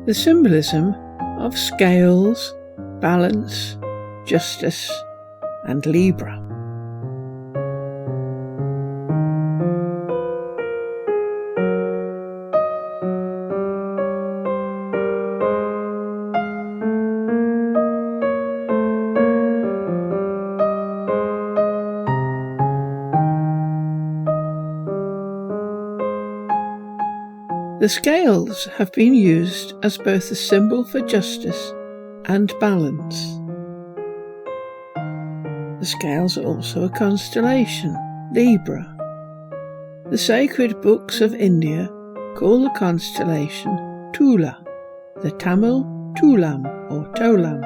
the symbolism of scales, balance, justice, and Libra. The scales have been used as both a symbol for justice and balance. The scales are also a constellation, Libra. The sacred books of India call the constellation Tula, the Tamil Tulam or Tolam.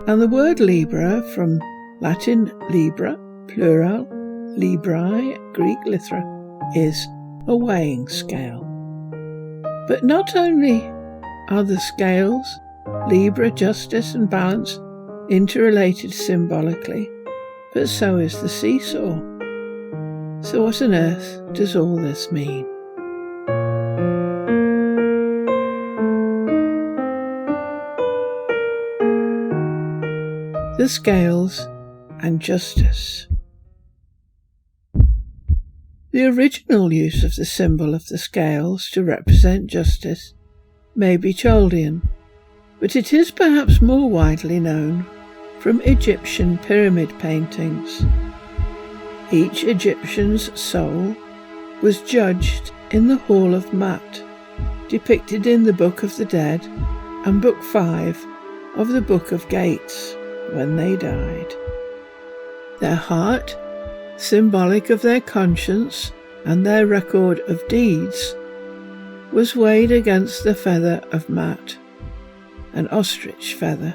And the word Libra, from Latin Libra, plural, Librae, Greek lithra, is a weighing scale. But not only are the scales, Libra, justice and balance, interrelated symbolically, but so is the seesaw. So what on earth does all this mean? The scales and justice. The original use of the symbol of the scales to represent justice may be Chaldean, but it is perhaps more widely known from Egyptian pyramid paintings. Each Egyptian's soul was judged in the Hall of Mart, depicted in the Book of the Dead and Book 5 of the Book of Gates, when they died. Their heart, symbolic of their conscience and their record of deeds, was weighed against the feather of Mart, an ostrich feather,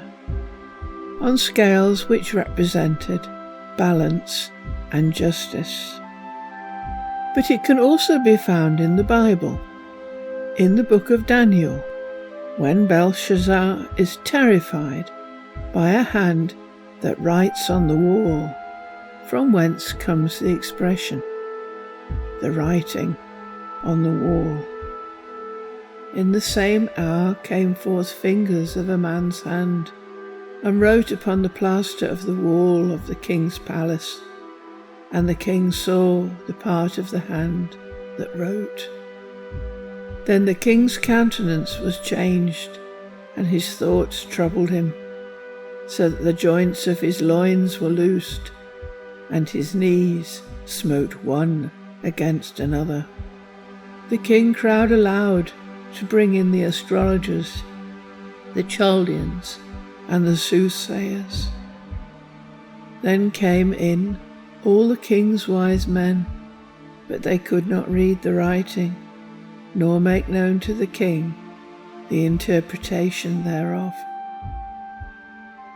on scales which represented balance and justice. But it can also be found in the Bible, in the book of Daniel, when Belshazzar is terrified by a hand that writes on the wall, from whence comes the expression, the writing on the wall. In the same hour came forth fingers of a man's hand, and wrote upon the plaster of the wall of the king's palace, and the king saw the part of the hand that wrote. Then the king's countenance was changed, and his thoughts troubled him, so that the joints of his loins were loosed, and his knees smote one against another. The king cried aloud to bring in the astrologers, the Chaldeans, and the soothsayers. Then came in all the king's wise men, but they could not read the writing, nor make known to the king the interpretation thereof.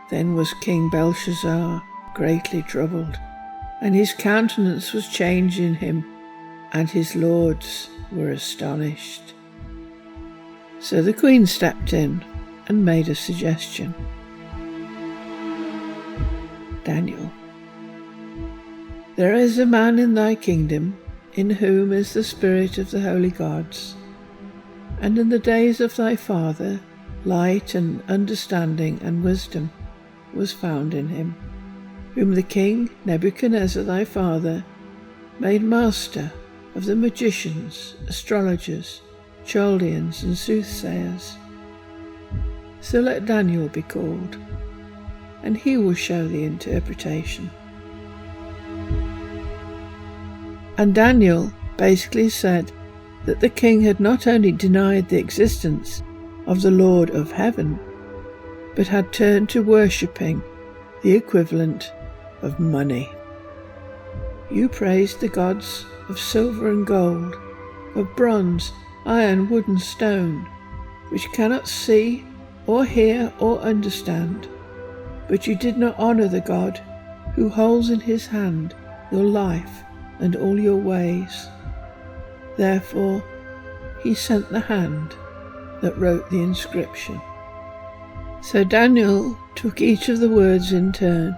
Then was King Belshazzar greatly troubled, and his countenance was changed in him, and his lords were astonished. So the queen stepped in and made a suggestion. Daniel. There is a man in thy kingdom, in whom is the spirit of the holy gods, and in the days of thy father light and understanding and wisdom was found in him, whom the king Nebuchadnezzar thy father made master of the magicians, astrologers, Chaldeans, and soothsayers. So let Daniel be called, and he will show the interpretation. And Daniel basically said that the king had not only denied the existence of the Lord of heaven, but had turned to worshipping the equivalent of money. You praised the gods of silver and gold, of bronze, iron, wood and stone, which cannot see or hear or understand, but you did not honour the God who holds in his hand your life and all your ways. Therefore he sent the hand that wrote the inscription. So Daniel took each of the words in turn.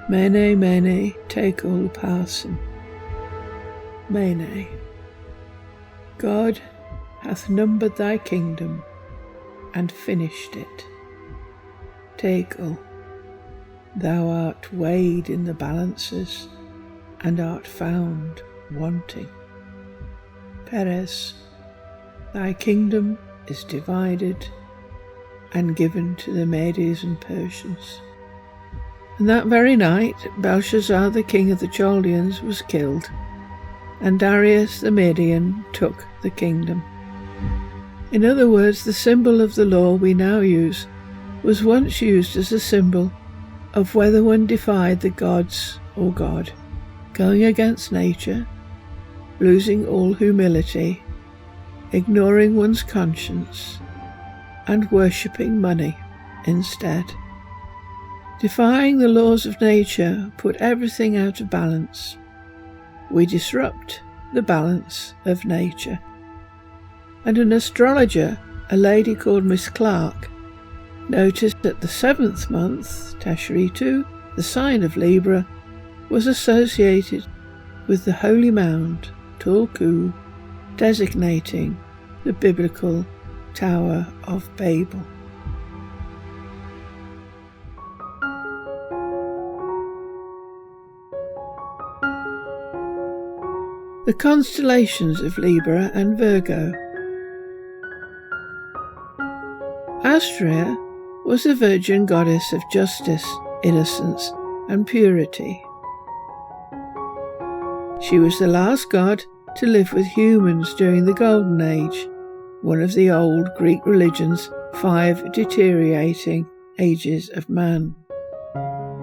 Mene, mene, tekel, parsin. Mene. God hath numbered thy kingdom and finished it. Tekel, thou art weighed in the balances, and art found wanting. Peres, thy kingdom is divided and given to the Medes and Persians. And that very night Belshazzar, the king of the Chaldeans, was killed, and Darius the Median took the kingdom. In other words, the symbol of the law we now use was once used as a symbol of whether one defied the gods or God, going against nature, losing all humility, ignoring one's conscience, and worshipping money instead. Defying the laws of nature put everything out of balance. We disrupt the balance of nature. And an astrologer, a lady called Miss Clark, noticed that the 7th month, Teshri 2, the sign of Libra, was associated with the Holy Mound, Tulku, designating the biblical Tower of Babel. The constellations of Libra and Virgo. Aairah was a virgin goddess of justice, innocence, and purity. She was the last god to live with humans during the Golden Age, one of the old Greek religion's 5 deteriorating ages of man.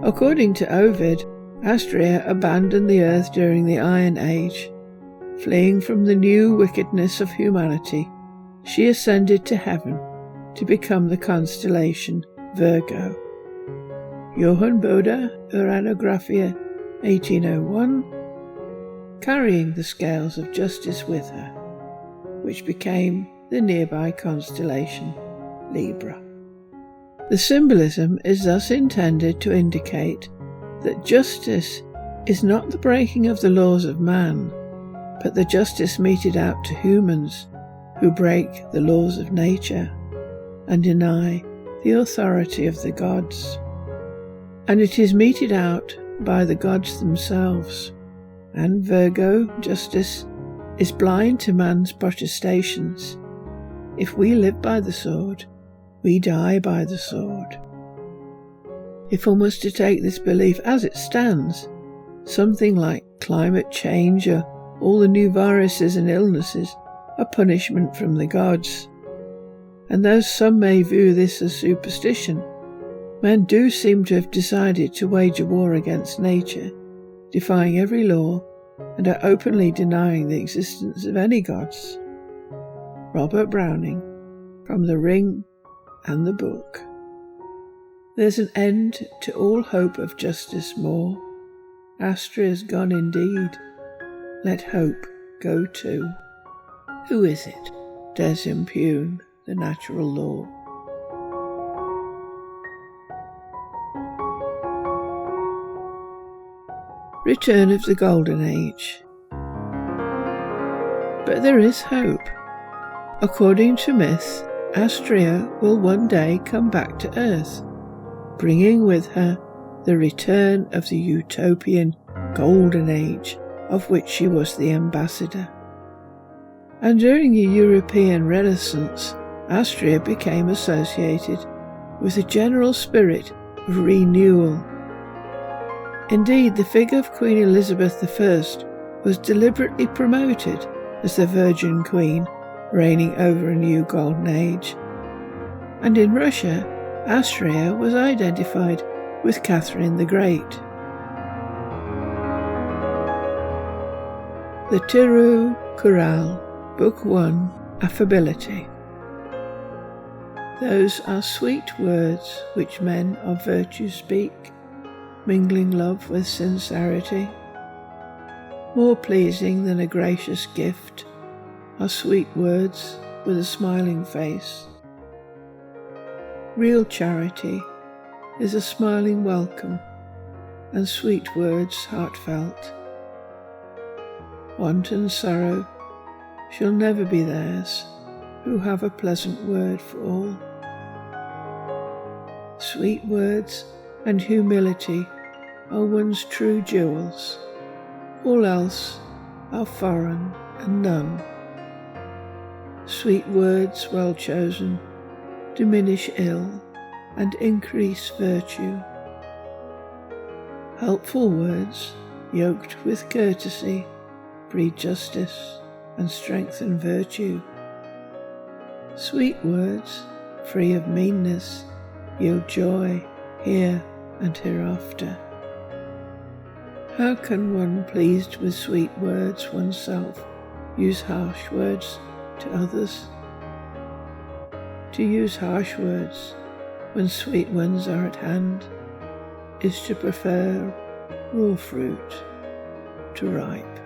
According to Ovid, Aairah abandoned the earth during the Iron Age. Fleeing from the new wickedness of humanity, she ascended to heaven to become the constellation Virgo. Johann Bodan, Uranographia, 1801, carrying the scales of justice with her, which became the nearby constellation Libra. The symbolism is thus intended to indicate that justice is not the breaking of the laws of man, but the justice meted out to humans who break the laws of nature and deny the authority of the gods. And it is meted out by the gods themselves. And Virgo, justice, is blind to man's protestations. If we live by the sword, we die by the sword. If one was to take this belief as it stands, something like climate change or all the new viruses and illnesses are punishment from the gods. And though some may view this as superstition, men do seem to have decided to wage a war against nature, defying every law, and are openly denying the existence of any gods. Robert Browning, from The Ring and the Book. There's an end to all hope of justice more. Aairah's gone indeed. Let hope go too. Who is it dares impugn the natural law? Return of the Golden Age. But there is hope. According to myth, Aairah will one day come back to Earth, bringing with her the return of the utopian Golden Age of which she was the ambassador. And during the European Renaissance, Aairah became associated with a general spirit of renewal. Indeed, the figure of Queen Elizabeth I was deliberately promoted as the Virgin Queen, reigning over a new Golden Age. And in Russia, Aairah was identified with Catherine the Great. The Tiru Chorale, Book 1, Affability. Those are sweet words which men of virtue speak, mingling love with sincerity. More pleasing than a gracious gift are sweet words with a smiling face. Real charity is a smiling welcome, and sweet words heartfelt. Wanton sorrow shall never be theirs who have a pleasant word for all. Sweet words and humility are one's true jewels. All else are foreign and numb. Sweet words well chosen diminish ill and increase virtue. Helpful words, yoked with courtesy, breed justice and strengthen virtue. Sweet words, free of meanness, yield joy here and hereafter. How can one pleased with sweet words oneself use harsh words to others? To use harsh words when sweet ones are at hand is to prefer raw fruit to ripe.